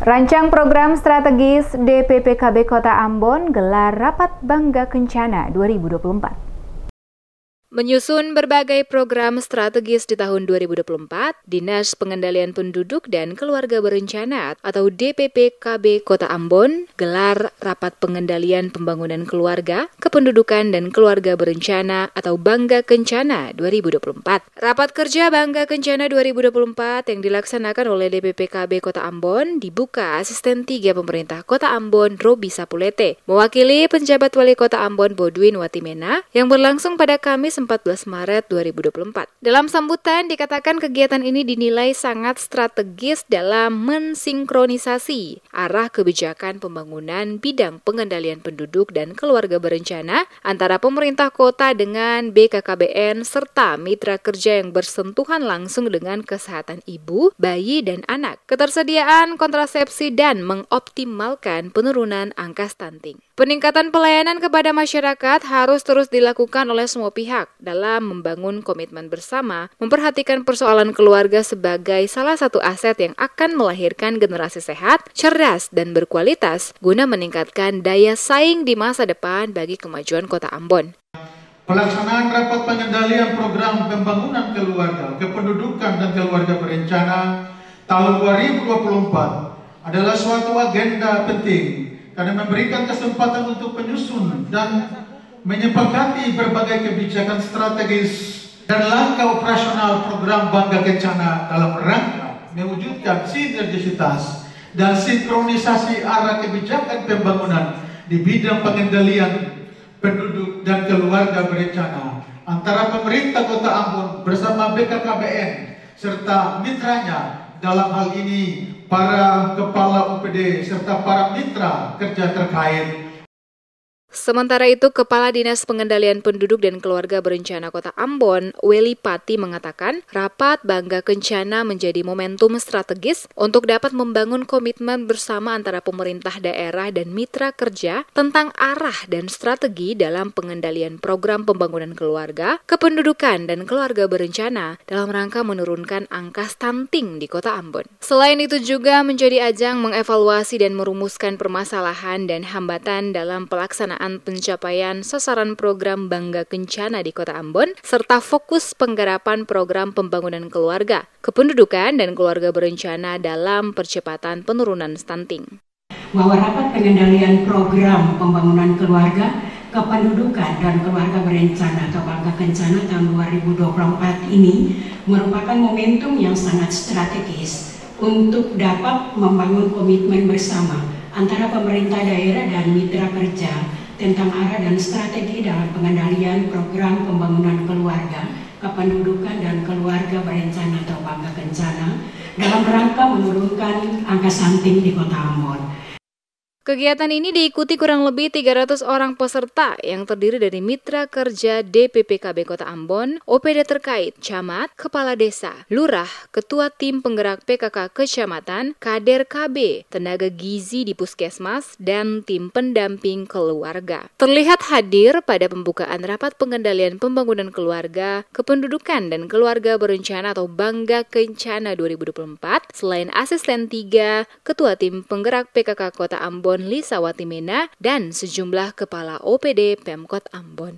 Rancang program strategis DPPKB Kota Ambon gelar Rapat Bangga Kencana 2024. Menyusun berbagai program strategis di tahun 2024, Dinas Pengendalian Penduduk dan Keluarga Berencana atau DPPKB Kota Ambon gelar Rapat Pengendalian Pembangunan Keluarga, Kependudukan dan Keluarga Berencana atau Bangga Kencana 2024. Rapat kerja Bangga Kencana 2024 yang dilaksanakan oleh DPPKB Kota Ambon dibuka Asisten 3 Pemerintah Kota Ambon Robi Sapulete, mewakili penjabat Wali Kota Ambon Bodwin Watimena yang berlangsung pada Kamis 14 Maret 2024. Dalam sambutan dikatakan kegiatan ini dinilai sangat strategis dalam mensinkronisasi arah kebijakan pembangunan bidang pengendalian penduduk dan keluarga berencana antara pemerintah kota dengan BKKBN serta mitra kerja yang bersentuhan langsung dengan kesehatan ibu, bayi, dan anak, ketersediaan kontrasepsi dan mengoptimalkan penurunan angka stunting. Peningkatan pelayanan kepada masyarakat harus terus dilakukan oleh semua pihak dalam membangun komitmen bersama, memperhatikan persoalan keluarga sebagai salah satu aset yang akan melahirkan generasi sehat, cerdas, dan berkualitas guna meningkatkan daya saing di masa depan bagi kemajuan Kota Ambon. Pelaksanaan rapat pengendalian program pembangunan keluarga, kependudukan, dan keluarga berencana tahun 2024 adalah suatu agenda penting karena memberikan kesempatan untuk penyusun dan menyepakati berbagai kebijakan strategis dan langkah operasional program Bangga Kencana dalam rangka mewujudkan sinergisitas dan sinkronisasi arah kebijakan pembangunan di bidang pengendalian penduduk dan keluarga berencana antara pemerintah Kota Ambon bersama BKKBN serta mitranya, dalam hal ini para kepala OPD serta para mitra kerja terkait. Sementara itu, Kepala Dinas Pengendalian Penduduk dan Keluarga Berencana Kota Ambon, Weli Pati mengatakan, Rapat Bangga Kencana menjadi momentum strategis untuk dapat membangun komitmen bersama antara pemerintah daerah dan mitra kerja tentang arah dan strategi dalam pengendalian program pembangunan keluarga, kependudukan, dan keluarga berencana dalam rangka menurunkan angka stunting di Kota Ambon. Selain itu juga menjadi ajang mengevaluasi dan merumuskan permasalahan dan hambatan dalam pelaksanaan pencapaian sasaran program Bangga Kencana di Kota Ambon, serta fokus penggarapan program pembangunan keluarga, kependudukan, dan keluarga berencana dalam percepatan penurunan stunting. Bahwa rapat pengendalian program pembangunan keluarga, kependudukan, dan keluarga berencana atau Bangga Kencana tahun 2024 ini merupakan momentum yang sangat strategis untuk dapat membangun komitmen bersama antara pemerintah daerah dan mitra kerja tentang arah dan strategi dalam pengendalian program pembangunan keluarga, kependudukan, dan keluarga berencana atau Bangga Kencana dalam rangka menurunkan angka stunting di Kota Ambon. Kegiatan ini diikuti kurang lebih 300 orang peserta yang terdiri dari mitra kerja DPPKB Kota Ambon, OPD terkait, camat, kepala desa, lurah, ketua tim penggerak PKK kecamatan, kader KB, tenaga gizi di puskesmas, dan tim pendamping keluarga. Terlihat hadir pada pembukaan Rapat Pengendalian Pembangunan Keluarga, Kependudukan, dan Keluarga Berencana atau Bangga Kencana 2024, selain Asisten 3, Ketua Tim Penggerak PKK Kota Ambon, Lisa Watimena, dan sejumlah kepala OPD Pemkot Ambon.